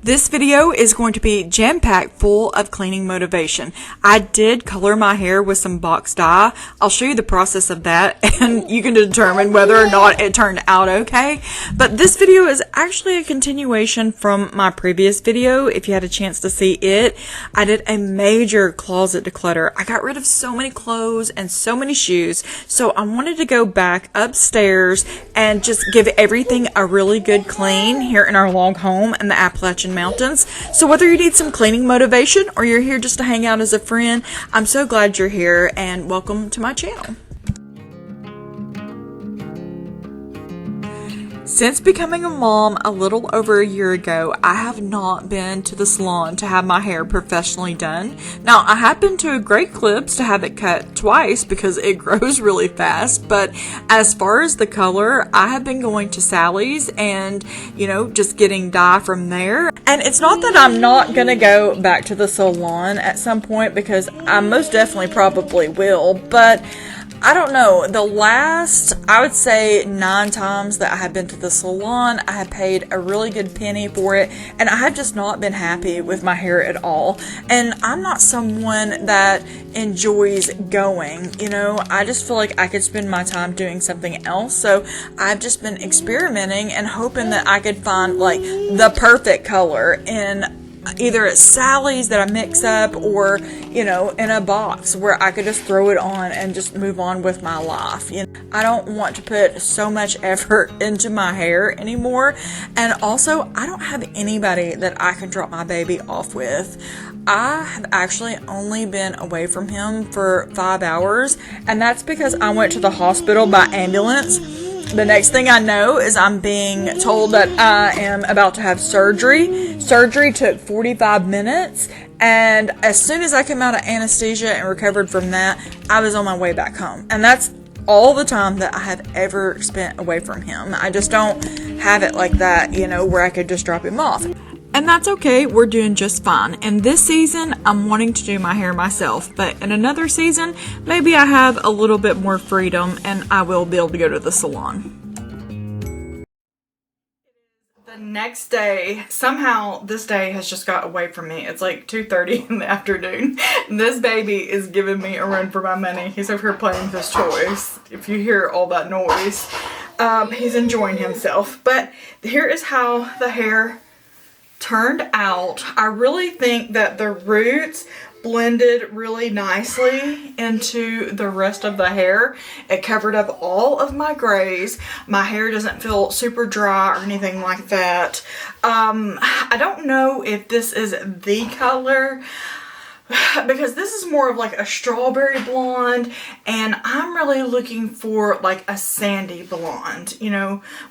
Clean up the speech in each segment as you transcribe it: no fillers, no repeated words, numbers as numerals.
This video is going to be jam-packed full of cleaning motivation. I did color my hair with some box dye. I'll show you the process of that and you can determine whether or not it turned out okay. But this video is actually a continuation from my previous video. If you had a chance to see it, I did a major closet declutter. I got rid of so many clothes and so many shoes. So I wanted to go back upstairs and just give everything a really good clean here in our log home in the Appalachian Mountains. So whether you need some cleaning motivation or you're here just to hang out as a friend, I'm so glad you're here and welcome to my channel. Since becoming a mom a little over a year ago, I have not been to the salon to have my hair professionally done. Now, I have been to Great Clips to have it cut twice because it grows really fast, but as far as the color, I have been going to Sally's and, just getting dye from there. And it's not that I'm not going to go back to the salon at some point because I most definitely probably will, but I don't know, the last, I would say 9 times that I have been to the salon, I have paid a really good penny for it, and I have just not been happy with my hair at all. And I'm not someone that enjoys going, I just feel like I could spend my time doing something else. So I've just been experimenting and hoping that I could find like the perfect color in either at Sally's that I mix up or, in a box where I could just throw it on and just move on with my life. I don't want to put so much effort into my hair anymore. And also, I don't have anybody that I can drop my baby off with. I have actually only been away from him for 5 hours, and that's because I went to the hospital by ambulance. The next thing I know is I'm being told that I am about to have surgery. Surgery took 45 minutes, and as soon as I came out of anesthesia and recovered from that, I was on my way back home. And that's all the time that I have ever spent away from him. I just don't have it like that, where I could just drop him off. And that's okay, we're doing just fine. And this season, I'm wanting to do my hair myself. But in another season, maybe I have a little bit more freedom and I will be able to go to the salon. The next day, somehow this day has just got away from me. It's like 2:30 in the afternoon. And this baby is giving me a run for my money. He's over here playing with his toys. If you hear all that noise, he's enjoying himself. But here is how the hair turned out. I really think that the roots blended really nicely into the rest of the hair. It covered up all of my grays. My hair doesn't feel super dry or anything like that. I don't know if this is the color because this is more of like a strawberry blonde, and I'm really looking for like a sandy blonde,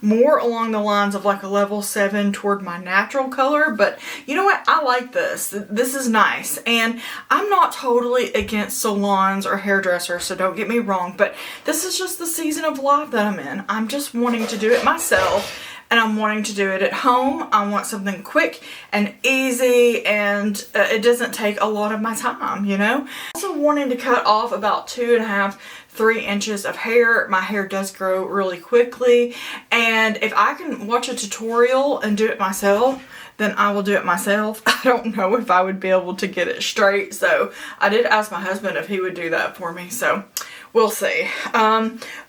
more along the lines of like a level 7 toward my natural color. But you know what? I like this. This is nice. And I'm not totally against salons or hairdressers, so don't get me wrong, but this is just the season of life that I'm in. I'm just wanting to do it myself. And I'm wanting to do it at home. I want something quick and easy, and it doesn't take a lot of my time, Also wanting to cut off about 2.5 to 3 inches of hair. My hair does grow really quickly, and if I can watch a tutorial and do it myself, then I will do it myself. I don't know if I would be able to get it straight, so I did ask my husband if he would do that for me, so we'll see.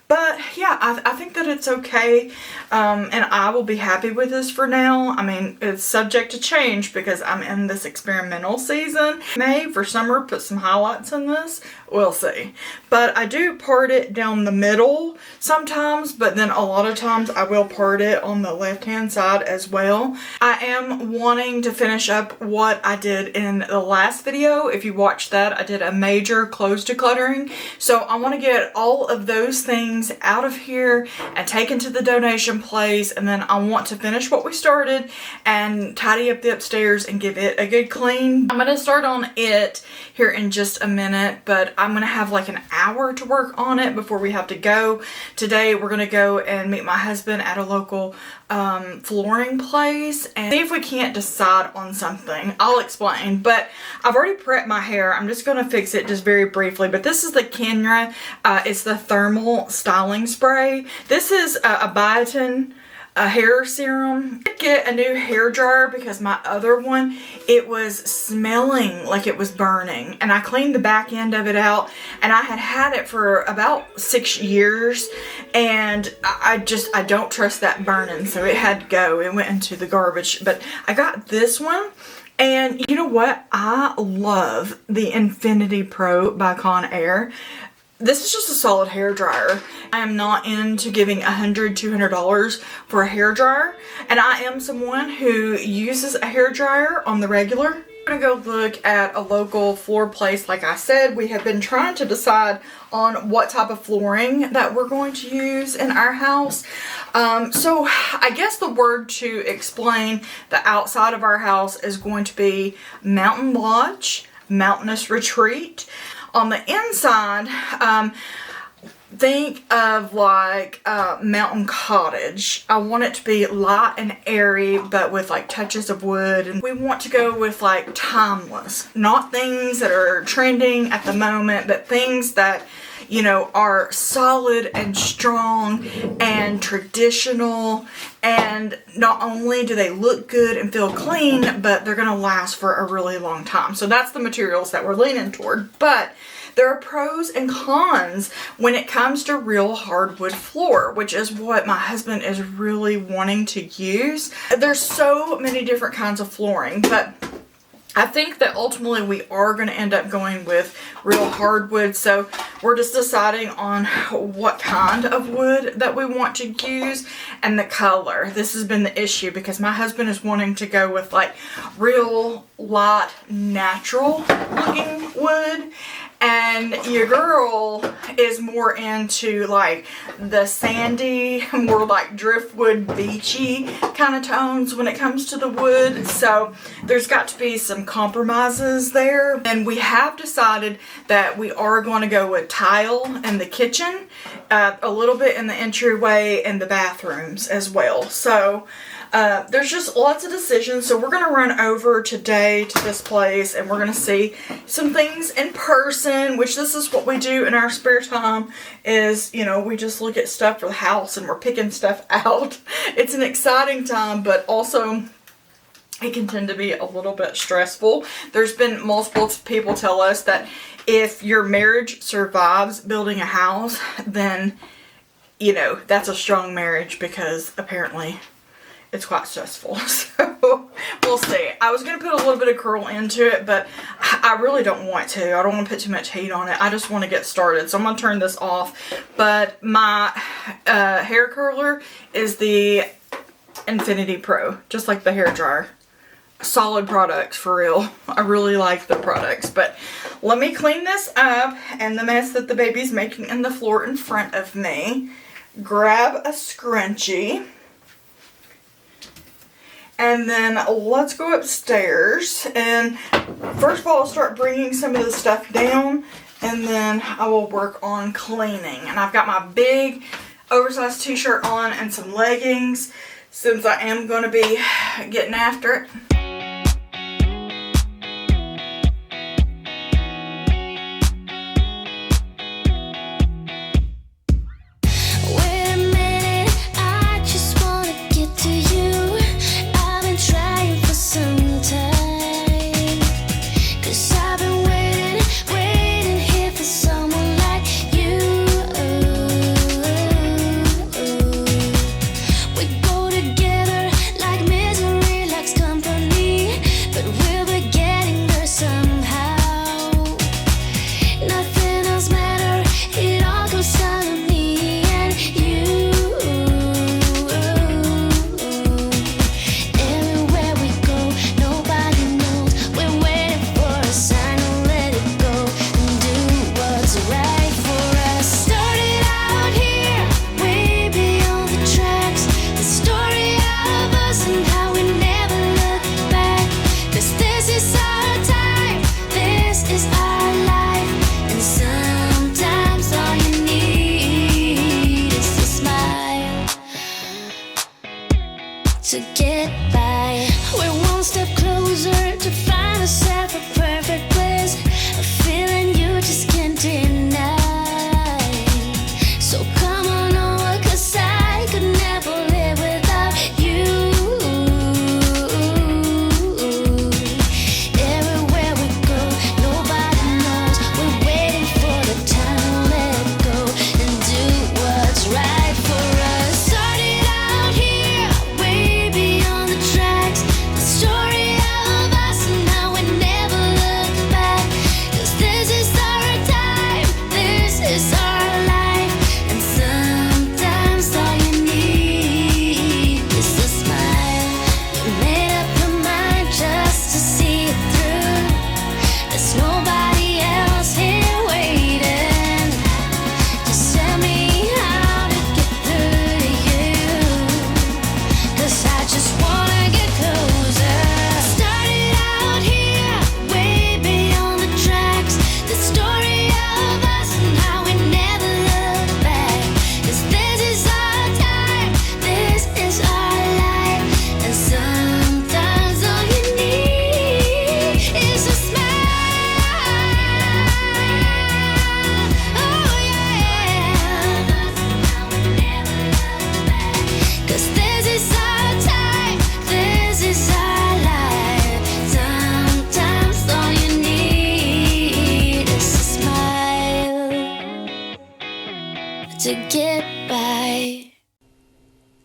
But yeah, I think that it's okay, and I will be happy with this for now. I mean, it's subject to change because I'm in this experimental season. May, for summer, put some highlights in this. We'll see. But I do part it down the middle sometimes, but then a lot of times I will part it on the left-hand side as well. I am wanting to finish up what I did in the last video. If you watched that, I did a major clothes decluttering. So I want to get all of those things out of here and taken to the donation place, and then I want to finish what we started and tidy up the upstairs and give it a good clean. I'm going to start on it here in just a minute, but I'm going to have like an hour to work on it before we have to go. Today we're going to go and meet my husband at a local flooring place and see if we can't decide on something. I'll explain, but I've already prepped my hair. I'm just going to fix it just very briefly, but this is the Kenra. It's the thermal styling spray. This is a biotin a hair serum. I did get a new hair dryer because my other one, it was smelling like it was burning, and I cleaned the back end of it out, and I had it for about 6 years, and I don't trust that burning, so it had to go. It went into the garbage. But I got this one, and you know what? I love the Infinity Pro by Conair. This is just a solid hair dryer. I am not into giving $100, $200 for a hair dryer, and I am someone who uses a hair dryer on the regular. I'm gonna go look at a local floor place. Like I said, we have been trying to decide on what type of flooring that we're going to use in our house. So I guess the word to explain the outside of our house is going to be Mountain Lodge, Mountainous Retreat. On the inside, think of like Mountain Cottage. I want it to be light and airy, but with like touches of wood. And we want to go with like timeless, not things that are trending at the moment, but things that, you know, are solid and strong and traditional. And not only do they look good and feel clean, but they're gonna last for a really long time. So that's the materials that we're leaning toward. But there are pros and cons when it comes to real hardwood floor, which is what my husband is really wanting to use. There's so many different kinds of flooring, but I think that ultimately we are going to end up going with real hardwood. So we're just deciding on what kind of wood that we want to use and the color. This has been the issue because my husband is wanting to go with like real light, natural looking wood. And your girl is more into like the sandy, more like driftwood, beachy kind of tones when it comes to the wood. So there's got to be some compromises there. And we have decided that we are going to go with tile in the kitchen, a little bit in the entryway and the bathrooms as well. So there's just lots of decisions. So we're going to run over today to this place and we're going to see some things in person, which this is what we do in our spare time is, you know, we just look at stuff for the house and we're picking stuff out. It's an exciting time, but also it can tend to be a little bit stressful. There's been multiple people tell us that if your marriage survives building a house, then, you know, that's a strong marriage because apparently it's quite stressful. So we'll see. I was going to put a little bit of curl into it, but I really don't want to. I don't want to put too much heat on it. I just want to get started. So I'm going to turn this off. But my hair curler is the Infinity Pro, just like the hair dryer. Solid products for real. I really like the products. But let me clean this up and the mess that the baby's making in the floor in front of me. Grab a scrunchie. And then let's go upstairs, and first of all, I'll start bringing some of the stuff down, and then I will work on cleaning. And I've got my big oversized t-shirt on and some leggings, since I am going to be getting after it. Company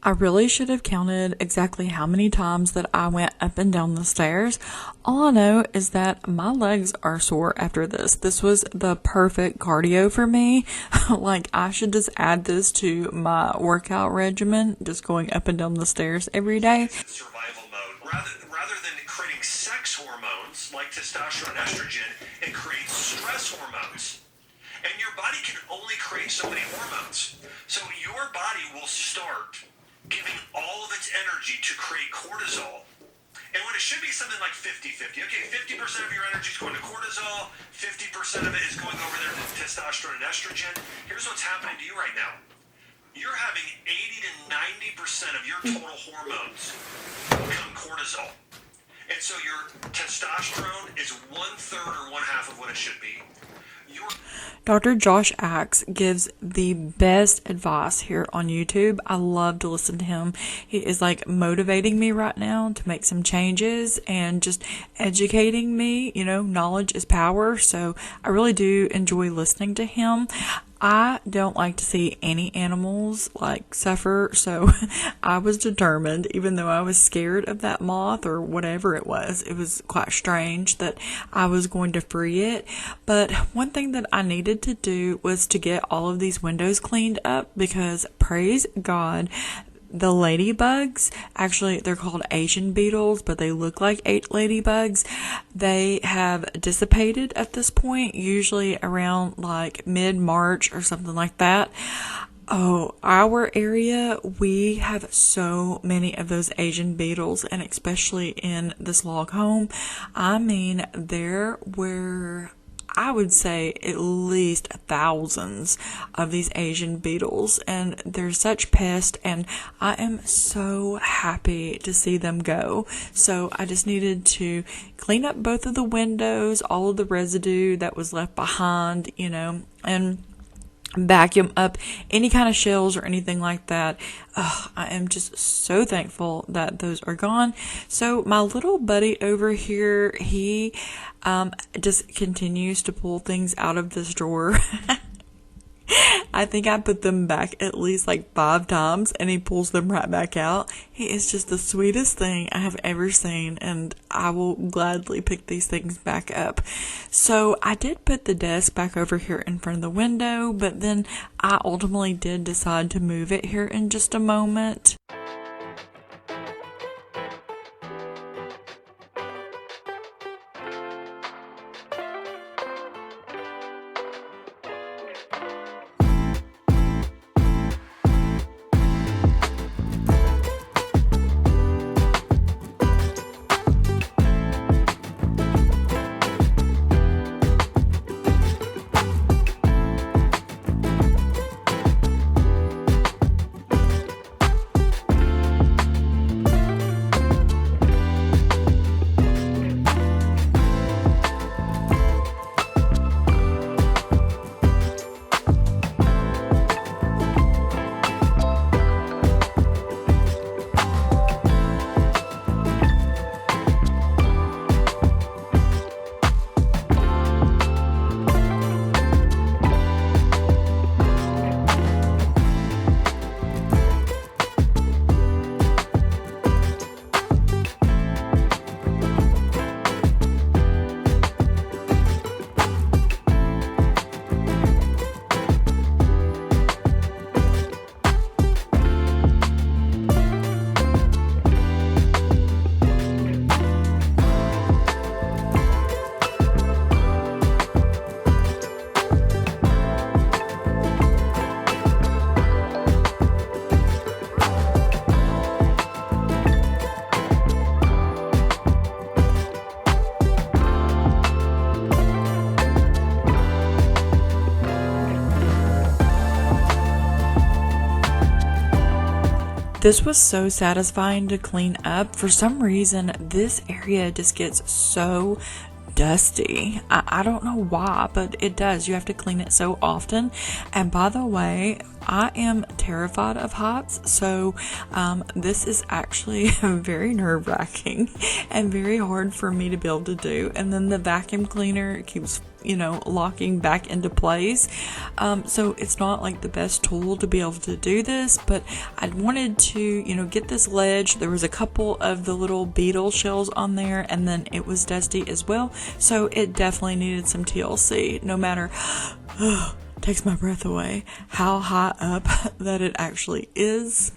I really should have counted exactly how many times that I went up and down the stairs. All I know is that my legs are sore after this. This was the perfect cardio for me. Like, I should just add this to my workout regimen, just going up and down the stairs every day. Survival mode. Rather than creating sex hormones like testosterone and estrogen, it creates stress hormones. And your body can only create so many hormones. So your body will start giving all of its energy to create cortisol. And when it should be something like 50-50. Okay, 50% of your energy is going to cortisol, 50% of it is going over there to testosterone and estrogen. Here's what's happening to you right now. You're having 80 to 90% of your total hormones become cortisol. And so your testosterone is 1/3 or 1/2 of what it should be. Dr. Josh Axe gives the best advice here on YouTube. I love to listen to him. He is like motivating me right now to make some changes and just educating me. You know, knowledge is power. So I really do enjoy listening to him. I don't like to see any animals like suffer, so I was determined, even though I was scared of that moth or whatever it was quite strange that I was going to free it. But one thing that I needed to do was to get all of these windows cleaned up, because praise God, the ladybugs, actually they're called Asian beetles, but they look like ladybugs. They have dissipated at this point, usually around like mid-March or something like that. Oh, our area, we have so many of those Asian beetles, and especially in this log home. I mean, there were, I would say, at least thousands of these Asian beetles, and they're such pests, and I am so happy to see them go. So I just needed to clean up both of the windows, all of the residue that was left behind, you know, and vacuum up any kind of shells or anything like that. I am just so thankful that those are gone. So my little buddy over here, he just continues to pull things out of this drawer. I think I put them back at least like 5 times, and he pulls them right back out. He is just the sweetest thing I have ever seen, and I will gladly pick these things back up. So I did put the desk back over here in front of the window, but then I ultimately did decide to move it here in just a moment. This was so satisfying to clean up. For some reason, this area just gets so dusty. I don't know why, but it does. You have to clean it so often. And by the way, I am terrified of heights, so this is actually very nerve-wracking and very hard for me to be able to do. And then the vacuum cleaner keeps, locking back into place. So it's not like the best tool to be able to do this, but I wanted to, get this ledge. There was a couple of the little beetle shells on there, and then it was dusty as well. So it definitely needed some TLC, no matter takes my breath away how high up that it actually is.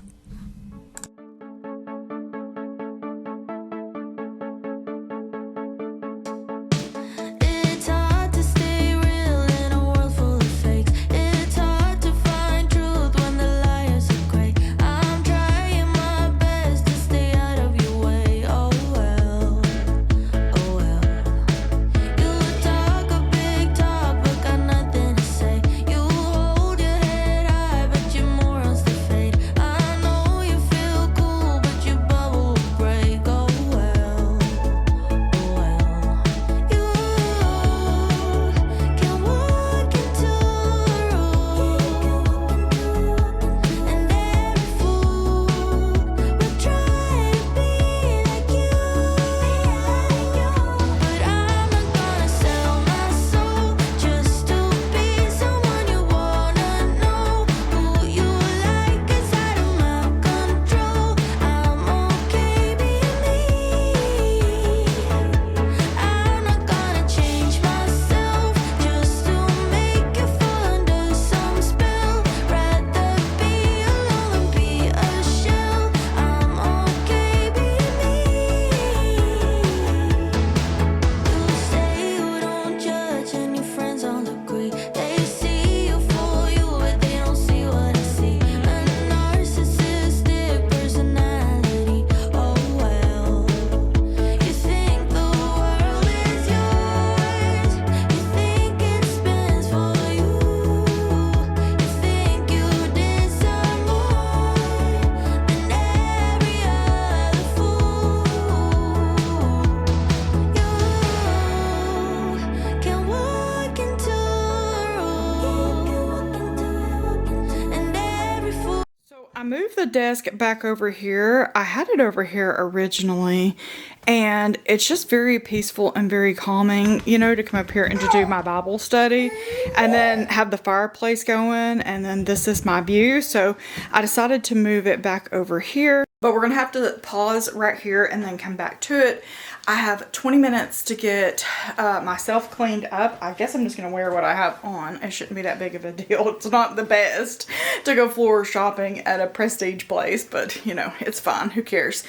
I moved the desk back over here. I had it over here originally, and it's just very peaceful and very calming, to come up here and to do my Bible study and then have the fireplace going, and then this is my view. So I decided to move it back over here, but we're gonna have to pause right here and then come back to it. I have 20 minutes to get myself cleaned up. I guess I'm just gonna wear what I have on. It shouldn't be that big of a deal. It's not the best to go floor shopping at a prestige place, but it's fine. Who cares?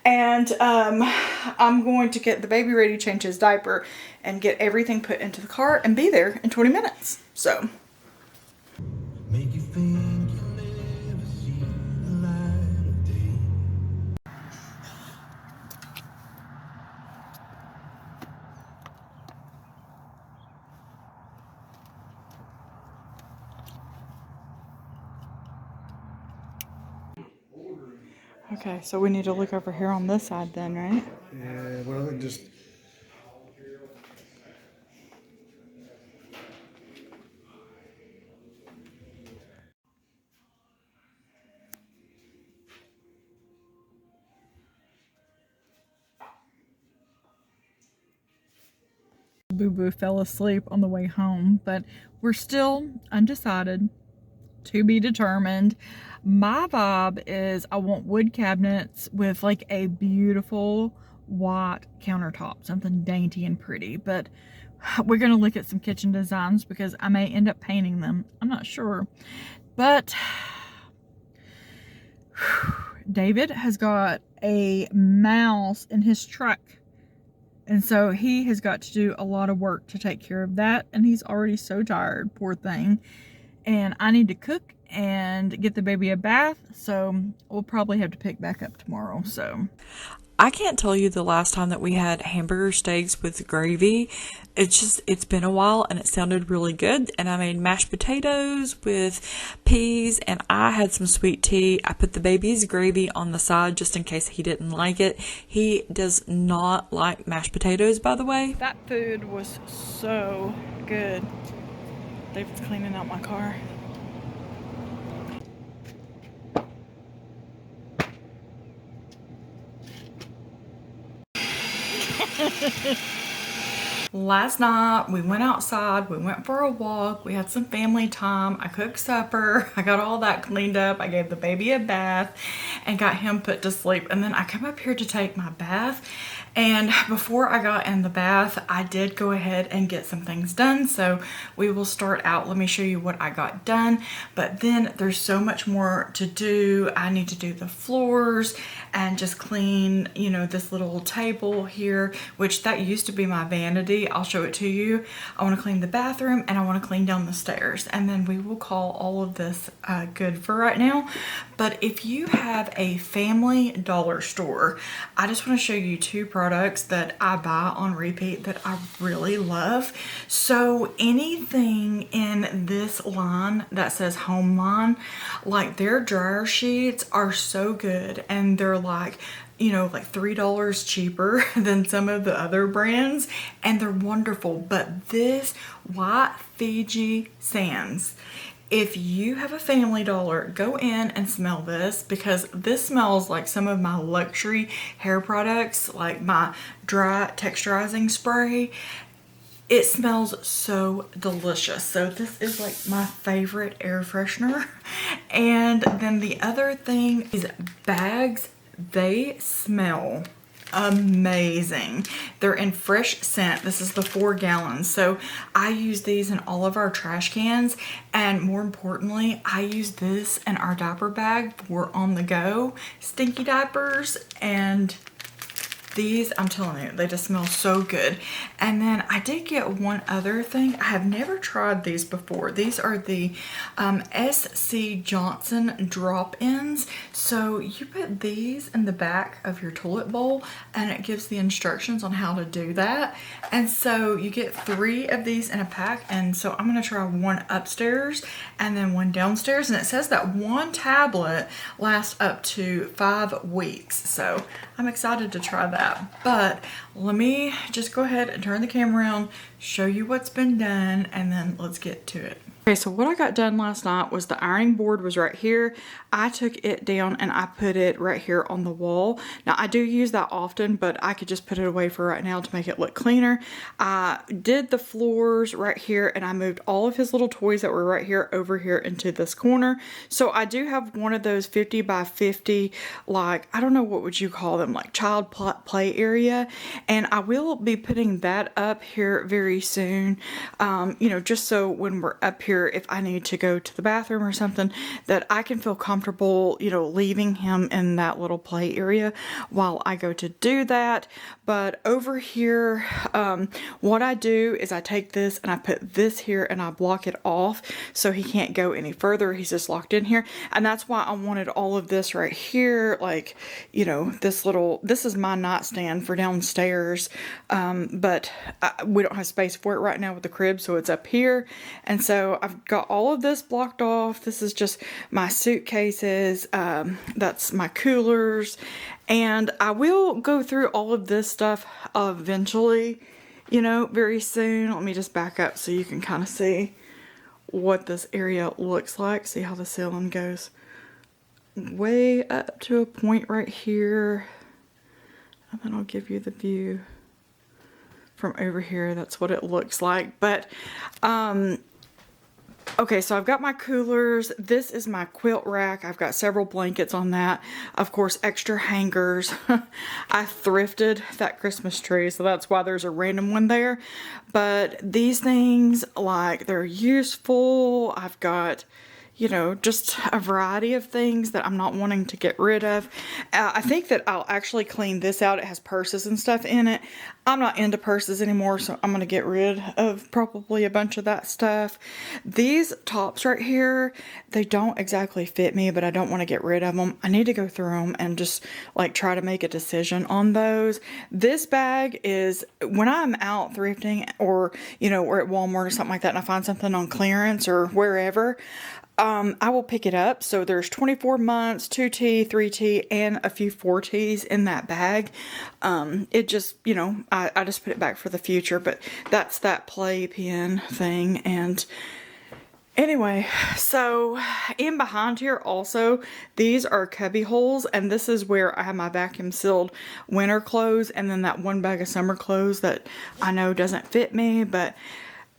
And I'm going to get the baby ready, change his diaper, and get everything put into the car and be there in 20 minutes. So. Make you think you'll never see the light of day. Okay, so we need to look over here on this side then, right? Yeah, well, it just... Boo Boo fell asleep on the way home, but we're still undecided, to be determined. My vibe is I want wood cabinets with like a beautiful white countertop, something dainty and pretty, but we're gonna look at some kitchen designs because I may end up painting them. I'm not sure, but David has got a mouse in his truck, and so he has got to do a lot of work to take care of that, and he's already so tired, poor thing. And I need to cook and get the baby a bath, so we'll probably have to pick back up tomorrow. So I can't tell you the last time that we had hamburger steaks with gravy. It's been a while, and it sounded really good. And I made mashed potatoes with peas, and I had some sweet tea. I put the baby's gravy on the side just in case he didn't like it. He does not like mashed potatoes, by the way. that food was so good. David's cleaning out my car. Last night we went outside, we went for a walk, we had some family time, I cooked supper, I got all that cleaned up, I gave the baby a bath and got him put to sleep, and then I come up here to take my bath. And before I got in the bath, I did go ahead and get some things done. So we will start out. Let me show you what I got done. But then there's so much more to do. I need to do the floors and just clean, you know, this little table here, which that used to be my vanity. I'll show it to you. I want to clean the bathroom and I want to clean down the stairs. And then we will call all of this good for right now. But if you have a family dollar store, I just want to show you two products that I buy on repeat that I really love. So anything in this line that says home line, like their dryer sheets are so good, and they're like, you know, like $3 cheaper than some of the other brands, and they're wonderful. But this white Fiji sands, if you have a Family Dollar, go in and smell this, because this smells like some of my luxury hair products, like my dry texturizing spray. It smells so delicious. So this is like my favorite air freshener. And then the other thing is bags. They smell amazing. They're in fresh scent. This is the 4 gallons. So I use these in all of our trash cans, and more importantly, I use this in our diaper bag for on the go stinky diapers. And these, I'm telling you, they just smell so good. And then I did get one other thing. I have never tried these before. These are the SC Johnson drop-ins. So you put these in the back of your toilet bowl, and it gives the instructions on how to do that. And so you get 3 of these in a pack. And so I'm going to try one upstairs and then one downstairs. And it says that one tablet lasts up to 5 weeks. So I'm excited to try that. But let me just go ahead and turn the camera around, show you what's been done, and then let's get to it. Okay, so what I got done last night was the ironing board was right here. I took it down and I put it right here on the wall. Now I do use that often, but I could just put it away for right now to make it look cleaner. I did the floors right here, and I moved all of his little toys that were right here over here into this corner. So I do have one of those 50 by 50, like, I don't know, what would you call them, like child play area. And I will be putting that up here very soon, you know, just so when we're up here, if I need to go to the bathroom or something, that I can feel comfortable, you know, leaving him in that little play area while I go to do that. But over here, what I do is I take this and I put this here and I block it off so he can't go any further. He's just locked in here. And that's why I wanted all of this right here, like, you know, this is my nightstand for downstairs. But we don't have space for it right now with the crib, so it's up here. And so I've got all of this blocked off. This is just my suitcases. That's my coolers. And I will go through all of this stuff eventually, you know, very soon. Let me just back up so you can kind of see what this area looks like. See how the ceiling goes way up to a point right here. And then I'll give you the view from over here. That's what it looks like. But, okay, so I've got my coolers. This is my quilt rack. I've got several blankets on that. Of course, extra hangers. I thrifted that Christmas tree, so that's why there's a random one there. But these things, like, they're useful. I've got, you know, just a variety of things that I'm not wanting to get rid of. I think that I'll actually clean this out. It has purses and stuff in it. I'm not into purses anymore, so I'm going to get rid of probably a bunch of that stuff. These tops right here, they don't exactly fit me, but I don't want to get rid of them. I need to go through them and just like try to make a decision on those. This bag is when I'm out thrifting, or, you know, or at Walmart or something like that, and I find something on clearance or wherever, I will pick it up. So there's 24 months, 2T, 3T, and a few 4Ts in that bag. It just, you know, I just put it back for the future, but that's that playpen thing. And Anyway, so in behind here also, these are cubby holes, and this is where I have my vacuum sealed winter clothes, and then that one bag of summer clothes that I know doesn't fit me, but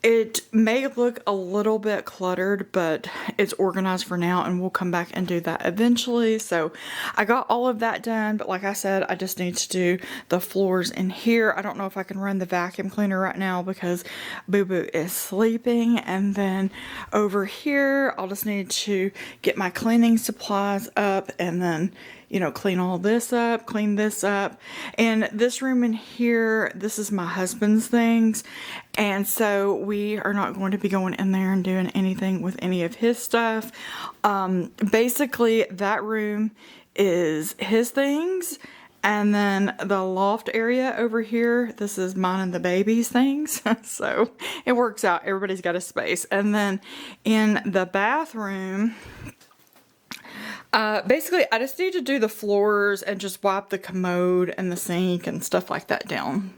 it may look a little bit cluttered, but it's organized for now, and we'll come back and do that eventually. So I got all of that done, but like I said, I just need to do the floors in here. I don't know if I can run the vacuum cleaner right now because Boo Boo is sleeping. And then over here, I'll just need to get my cleaning supplies up, and then, you know, clean all this up, clean this up. And this room in here, this is my husband's things. And so we are not going to be going in there and doing anything with any of his stuff. Basically, that room is his things. And then the loft area over here, this is mine and the baby's things. So it works out. Everybody's got a space. And then in the bathroom, basically, I just need to do the floors and just wipe the commode and the sink and stuff like that down.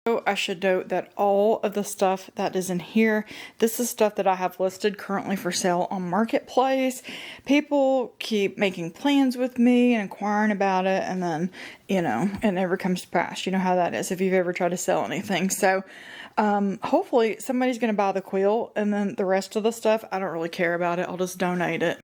So I should note that all of the stuff that is in here, this is stuff that I have listed currently for sale on Marketplace. People keep making plans with me and inquiring about it, and then, you know, it never comes to pass. You know how that is if you've ever tried to sell anything. So hopefully somebody's going to buy the quilt, and then the rest of the stuff, I don't really care about it. I'll just donate it.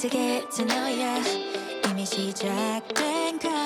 to get to know ya. 이미 시작된 걸.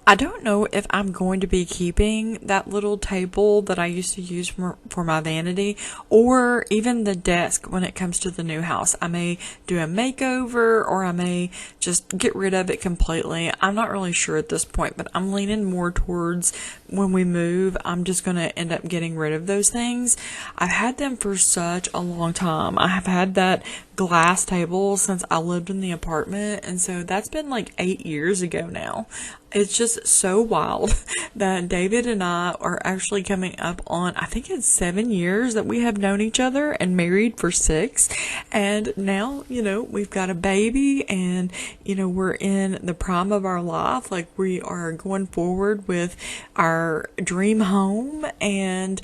I don't know if I'm going to be keeping that little table that I used to use for my vanity, or even the desk when it comes to the new house. I may do a makeover, or I may just get rid of it completely. I'm not really sure at this point, but I'm leaning more towards when we move, I'm just going to end up getting rid of those things. I've had them for such a long time. I have had that glass table since I lived in the apartment, and so that's been like 8 years ago now. It's just so wild that David and I are actually coming up on, I think it's 7 years that we have known each other and married for 6. And now, we've got a baby and, we're in the prime of our life. Like, we are going forward with our dream home and,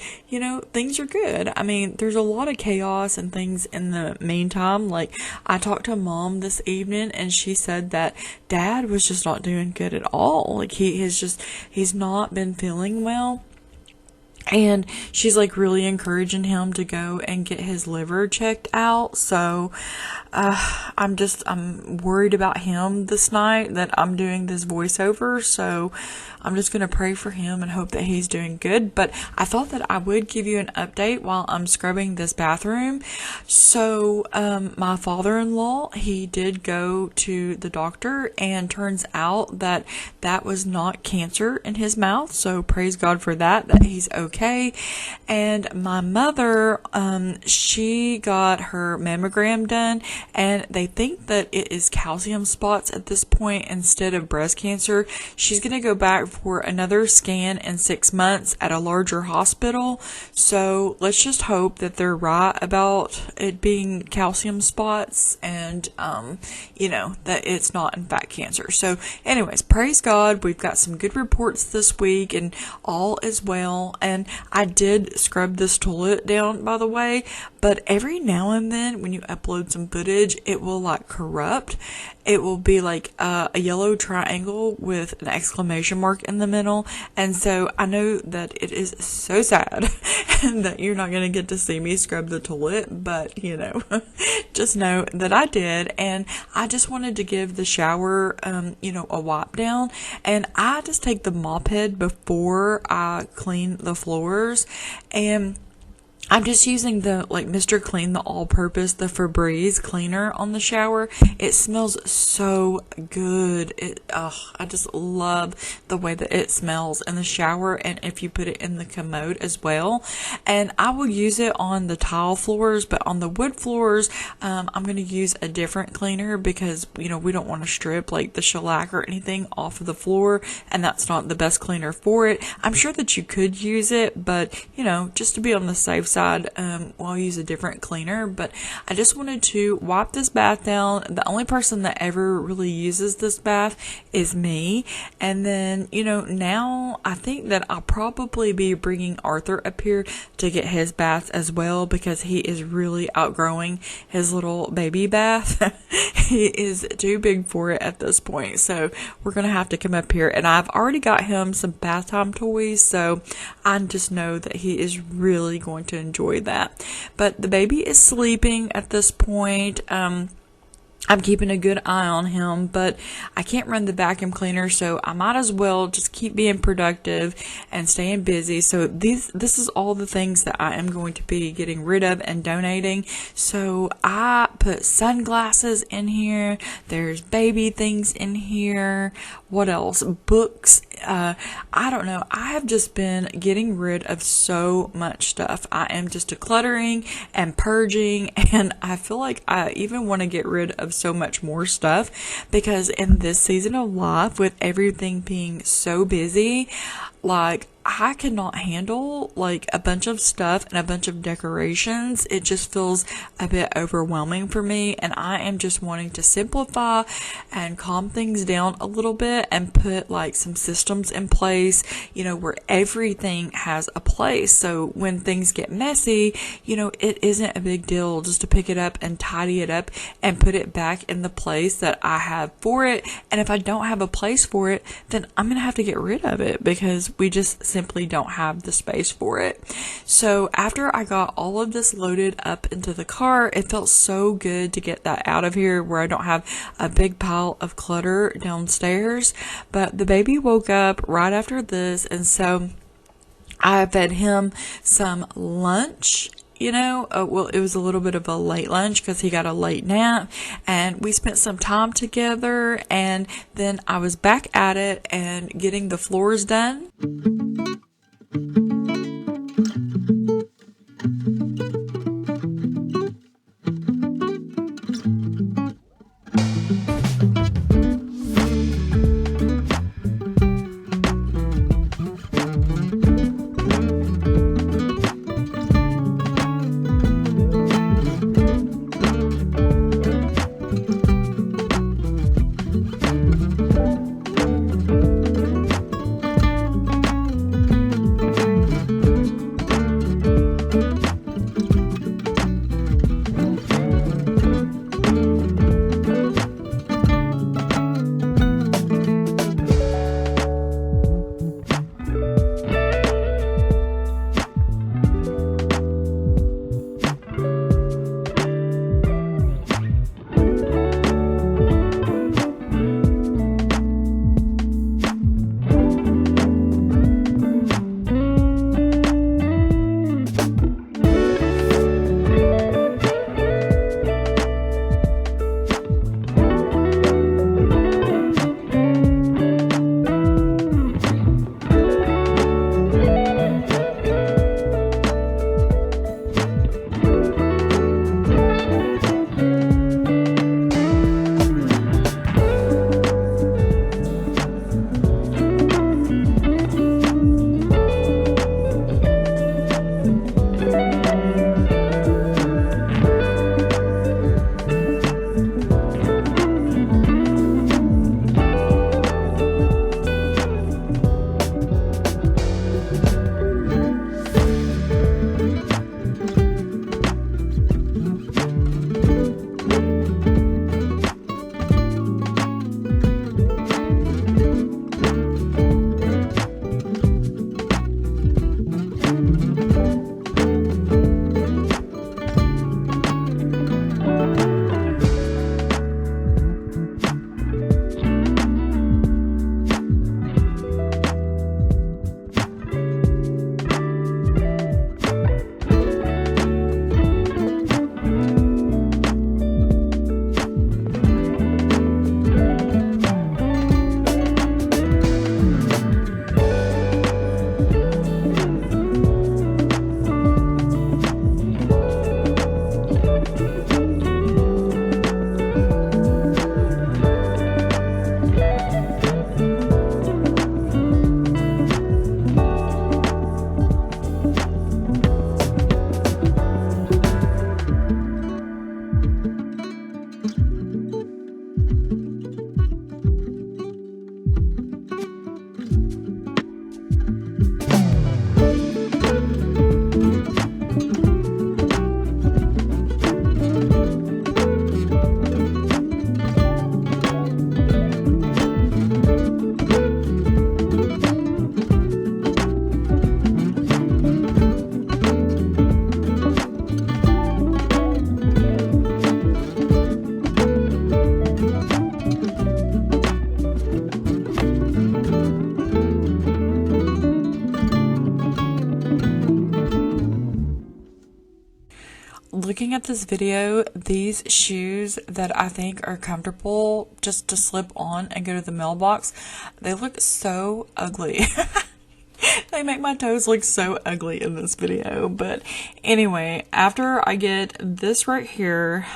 things are good. I mean, there's a lot of chaos and things in the meantime. Like, I talked to Mom this evening and she said that Dad was just not doing good at all. Like, he's not been feeling well. And she's like really encouraging him to go and get his liver checked out. So, I'm worried about him this night that I'm doing this voiceover. So I'm just going to pray for him and hope that he's doing good. But I thought that I would give you an update while I'm scrubbing this bathroom. So, my father-in-law, he did go to the doctor and turns out that was not cancer in his mouth. So praise God for that he's okay. And my mother, she got her mammogram done and they think that it is calcium spots at this point instead of breast cancer. She's going to go back for another scan in 6 months at a larger hospital. So let's just hope that they're right about it being calcium spots and, that it's not in fact cancer. So anyways, praise God. We've got some good reports this week and all is well. And I did scrub this toilet down, by the way, but every now and then when you upload some footage, it will like corrupt. It will be like a yellow triangle with an exclamation mark in the middle. And so I know that it is so sad and that you're not going to get to see me scrub the toilet, but just know that I did. And I just wanted to give the shower, a wipe down. And I just take the mop head before I clean the floors. And I'm just using the Mr. Clean, the all-purpose, the Febreze cleaner on the shower. It smells so good. I just love the way that it smells in the shower, and if you put it in the commode as well. And I will use it on the tile floors, but on the wood floors, I'm going to use a different cleaner because, we don't want to strip like the shellac or anything off of the floor, and that's not the best cleaner for it. I'm sure that you could use it, but, just to be on the safe side, I'll use a different cleaner. But I just wanted to wipe this bath down. The only person that ever really uses this bath is me. And then, now I think that I'll probably be bringing Arthur up here to get his bath as well because he is really outgrowing his little baby bath. He is too big for it at this point. So we're going to have to come up here. And I've already got him some bath time toys. So I just know that he is really going to enjoy that. But the baby is sleeping at this point. I'm keeping a good eye on him, but I can't run the vacuum cleaner, so I might as well just keep being productive and staying busy. So this is all the things that I am going to be getting rid of and donating. So I put sunglasses in here. There's baby things in here. What else? Books. I don't know. I have just been getting rid of so much stuff. I am just decluttering and purging, and I feel like I even want to get rid of so much more stuff because in this season of life, with everything being so busy, I cannot handle a bunch of stuff and a bunch of decorations. It just feels a bit overwhelming for me, and I am just wanting to simplify and calm things down a little bit and put some systems in place, where everything has a place. So when things get messy, it isn't a big deal just to pick it up and tidy it up and put it back in the place that I have for it. And if I don't have a place for it, then I'm going to have to get rid of it because we just simply don't have the space for it. So after I got all of this loaded up into the car, it felt so good to get that out of here where I don't have a big pile of clutter downstairs. But the baby woke up right after this, and so I fed him some lunch. Well, it was a little bit of a late lunch because he got a late nap, and we spent some time together, and then I was back at it and getting the floors done. looking at this video, these shoes that I think are comfortable just to slip on and go to the mailbox, they look so ugly. They make my toes look so ugly in this video. But anyway, after I get this right here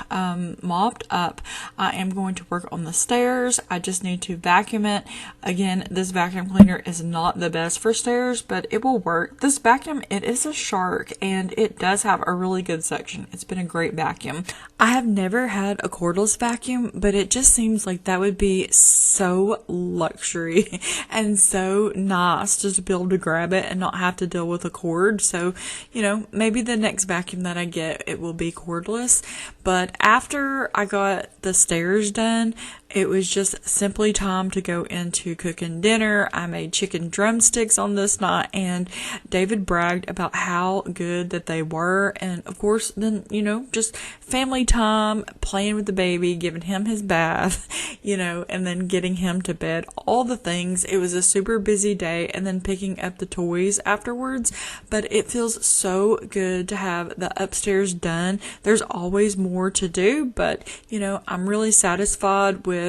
mopped up, I am going to work on the stairs. I just need to vacuum it. Again, this vacuum cleaner is not the best for stairs, but it will work. This vacuum, it is a Shark, and it does have a really good suction. It's been a great vacuum. I have never had a cordless vacuum, but it just seems like that would be so luxury and so nice just to be able to grab it and not have to deal with a cord. So, you know, maybe the next vacuum that I get, it will be cordless. But after I got the stairs done, it was just simply time to go into cooking dinner. I made chicken drumsticks on this night, and David bragged about how good that they were. And of course, then, you know, just family time, playing with the baby, giving him his bath, you know, and then getting him to bed, all the things. It was a super busy day, and then picking up the toys afterwards. But it feels so good to have the upstairs done. There's always more to do, but, you know, I'm really satisfied with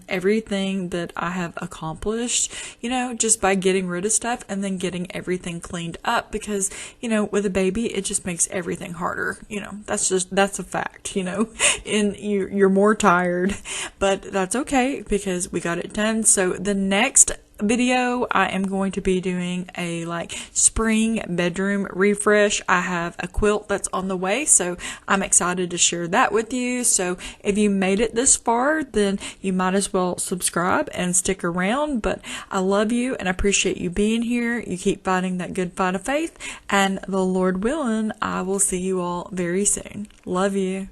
everything that I have accomplished, you know, just by getting rid of stuff and then getting everything cleaned up, because, you know, with a baby, it just makes everything harder. You know, that's a fact, you know, and you're more tired, but that's okay because we got it done. So the next video, I am going to be doing a spring bedroom refresh. I have a quilt that's on the way, so I'm excited to share that with you. So if you made it this far, then you might as well subscribe and stick around. But I love you and appreciate you being here. You keep fighting that good fight of faith, and the Lord willing, I will see you all very soon. Love you.